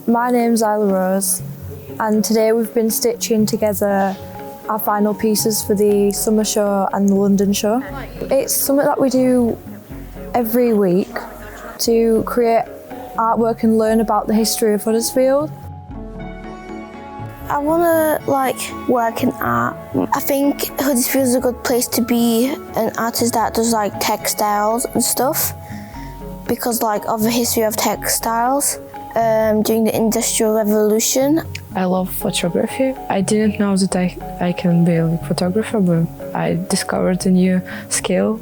My name's Isla Rose, and today we've been stitching together our final pieces for the summer show and the London show. It's something that we do every week to create artwork and learn about the history of Huddersfield. I want to work in art. I think Huddersfield is a good place to be an artist that does textiles and stuff, because of the history of textiles during the Industrial Revolution. I love photography. I didn't know that I can be a photographer, but I discovered a new skill.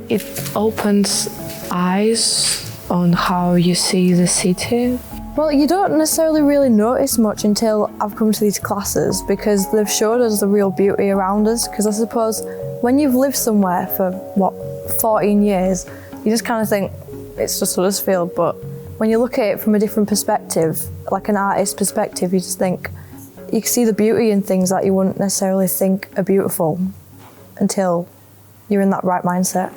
It opens eyes on how you see the city. Well, you don't necessarily really notice much until I've come to these classes, because they've showed us the real beauty around us. Because I suppose when you've lived somewhere for, 14 years, you just kind of think it's just Huddersfield, but when you look at it from a different perspective, like an artist's perspective, you just think, you can see the beauty in things that you wouldn't necessarily think are beautiful until you're in that right mindset.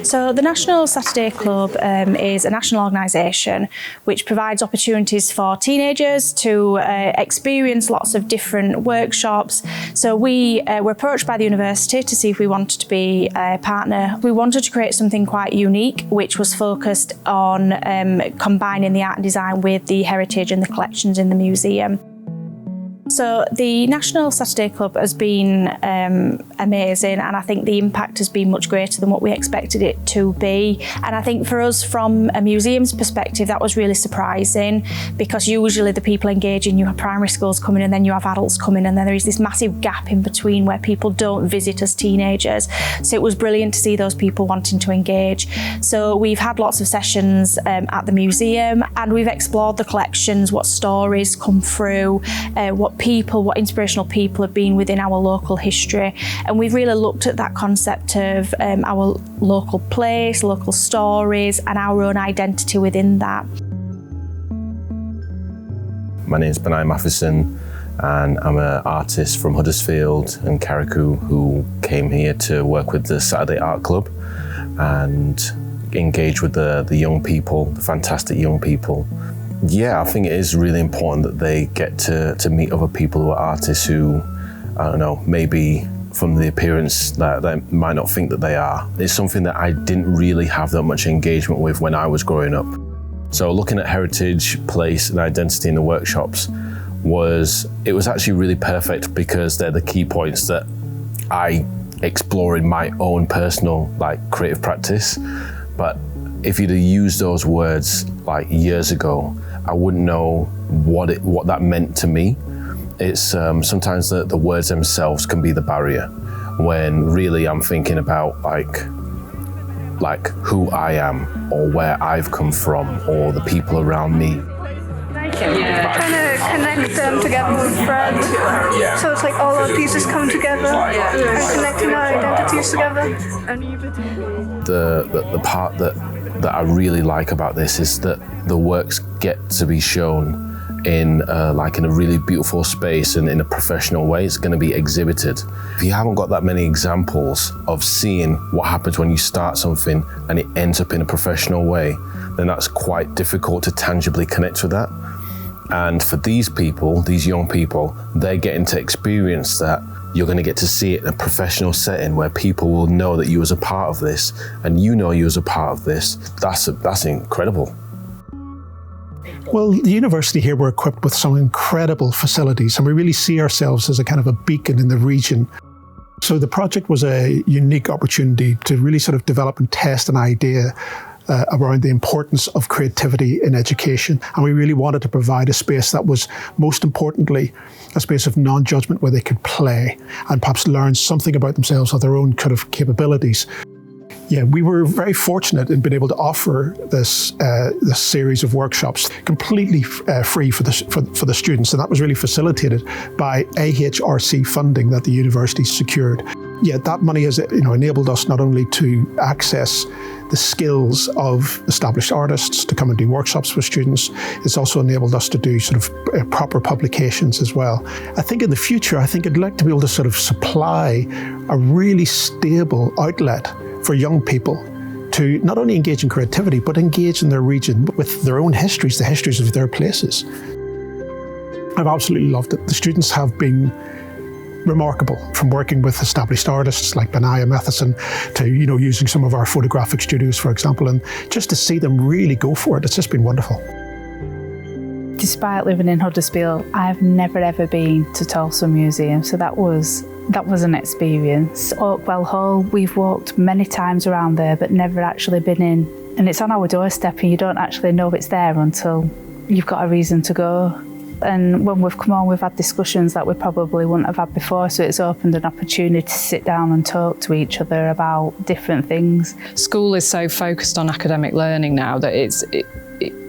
So the National Saturday Club is a national organisation which provides opportunities for teenagers to experience lots of different workshops. So we were approached by the university to see if we wanted to be a partner. We wanted to create something quite unique, which was focused on combining the art and design with the heritage and the collections in the museum. So the National Saturday Club has been amazing, and I think the impact has been much greater than what we expected it to be. And I think for us, from a museum's perspective, that was really surprising, because usually the people engaging, you have primary schools coming and then you have adults coming, and then there is this massive gap in between where people don't visit as teenagers. So it was brilliant to see those people wanting to engage. So we've had lots of sessions at the museum, and we've explored the collections, what stories come through, what inspirational people have been within our local history. And we've really looked at that concept of our local place, local stories, and our own identity within that. My name's Benai Matheson, and I'm an artist from Huddersfield and Carrickoo who came here to work with the Saturday Art Club and engage with the young people, the fantastic young people. Yeah, I think it is really important that they get to meet other people who are artists who, I don't know, maybe from the appearance that they might not think that they are. It's something that I didn't really have that much engagement with when I was growing up. So looking at heritage, place and identity in the workshops was actually really perfect, because they're the key points that I explore in my own personal creative practice. But if you'd have used those words years ago, I wouldn't know what that meant to me. It's sometimes the words themselves can be the barrier, when really I'm thinking about who I am, or where I've come from, or the people around me. Trying to connect them together with thread. So it's all our pieces come together and connecting our identities together. The part that I really like about this is that the works get to be shown in a really beautiful space and in a professional way. It's going to be exhibited. If you haven't got that many examples of seeing what happens when you start something and it ends up in a professional way, then that's quite difficult to tangibly connect with that. And for these people, these young people, they're getting to experience that. You're going to get to see it in a professional setting where people will know that you was a part of this, and you know you was a part of this. That's incredible. Well, the university here, we're equipped with some incredible facilities, and we really see ourselves as a kind of a beacon in the region. So the project was a unique opportunity to really sort of develop and test an idea around the importance of creativity in education. And we really wanted to provide a space that was, most importantly, a space of non-judgment where they could play and perhaps learn something about themselves or their own kind of capabilities. Yeah, we were very fortunate in being able to offer this series of workshops completely free for the students, and that was really facilitated by AHRC funding that the university secured. Yeah, that money has enabled us not only to access the skills of established artists to come and do workshops with students, it's also enabled us to do sort of proper publications as well. I think in the future, I'd like to be able to sort of supply a really stable outlet for young people to not only engage in creativity, but engage in their region with their own histories, the histories of their places. I've absolutely loved it. The students have been remarkable, from working with established artists like Benaya Matheson to, using some of our photographic studios, for example, and just to see them really go for it, it's just been wonderful. Despite living in Huddersfield, I've never ever been to Tulsa Museum, so that was an experience. Oakwell Hall, we've walked many times around there, but never actually been in. And it's on our doorstep, and you don't actually know it's there until you've got a reason to go. And when we've come on, we've had discussions that we probably wouldn't have had before, so it's opened an opportunity to sit down and talk to each other about different things. School is so focused on academic learning now that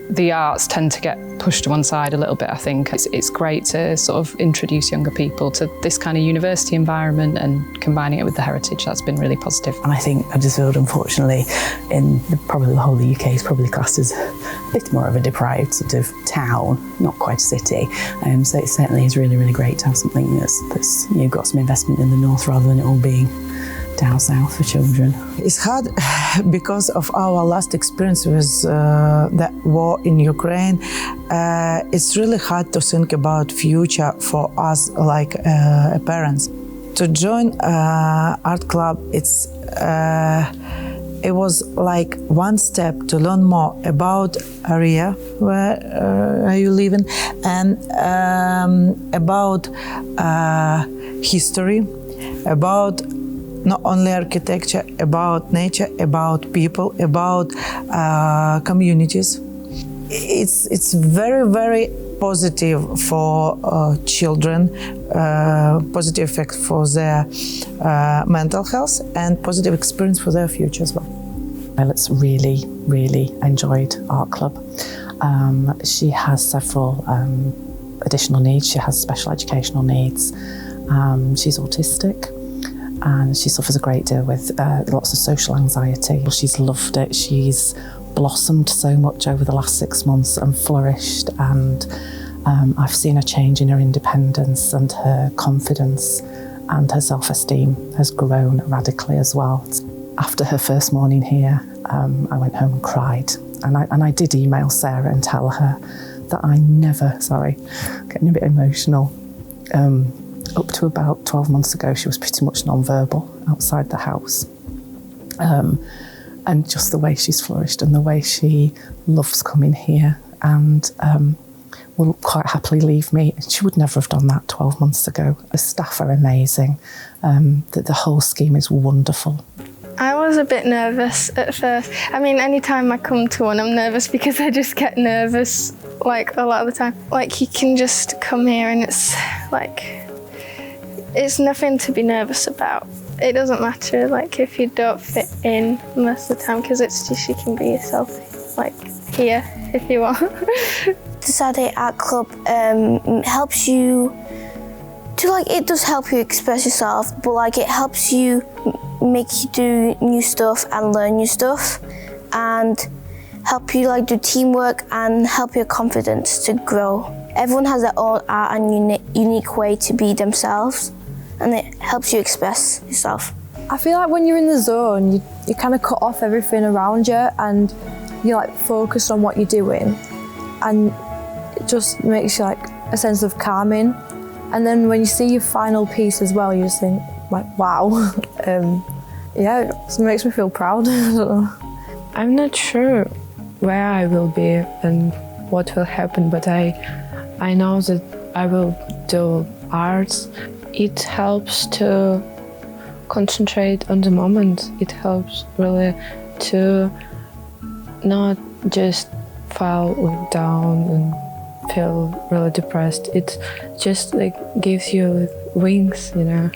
the arts tend to get pushed to one side a little bit, I think. It's great to sort of introduce younger people to this kind of university environment and combining it with the heritage. That's been really positive. And I think Huddersfield, unfortunately, probably the whole of the UK is probably classed as a bit more of a deprived sort of town, not quite a city. So it certainly is really, really great to have something that's got some investment in the north rather than it all being down south for children. It's hard because of our last experience with the war in Ukraine. It's really hard to think about future for us, like parents. To join art club, it was like one step to learn more about area where you live in, and about history, about not only architecture, about nature, about people, about communities. It's very, very positive for children, positive effect for their mental health, and positive experience for their future as well. Alex really, really enjoyed Art Club. She has several additional needs. She has special educational needs. She's autistic, and she suffers a great deal with lots of social anxiety. She's loved it. She's blossomed so much over the last 6 months and flourished, and I've seen a change in her independence, and her confidence and her self-esteem has grown radically as well. After her first morning here, I went home and cried, and I did email Sarah and tell her that I never, getting a bit emotional, up to about 12 months ago, she was pretty much non-verbal outside the house. And just the way she's flourished and the way she loves coming here, and will quite happily leave me. She would never have done that 12 months ago. The staff are amazing. The whole scheme is wonderful. I was a bit nervous at first. I mean, anytime I come to one, I'm nervous because I just get nervous, like, a lot of the time. Like, you can just come here and it's like, it's nothing to be nervous about. It doesn't matter, like, if you don't fit in most of the time, because it's just, you can be yourself, like, here, if you want. The Saturday Art Club helps you to, like, it does help you express yourself, but, like, it helps you make you do new stuff and learn new stuff, and help you, like, do teamwork and help your confidence to grow. Everyone has their own art and unique way to be themselves, and it helps you express yourself. I feel like when you're in the zone, you kind of cut off everything around you, and you're like focused on what you're doing, and it just makes you like a sense of calming. And then when you see your final piece as well, you just think like, wow. Yeah, it makes me feel proud. I'm not sure where I will be and what will happen, but I know that I will do arts. It helps to concentrate on the moment. It helps really to not just fall down and feel really depressed. It just like gives you like wings, you know.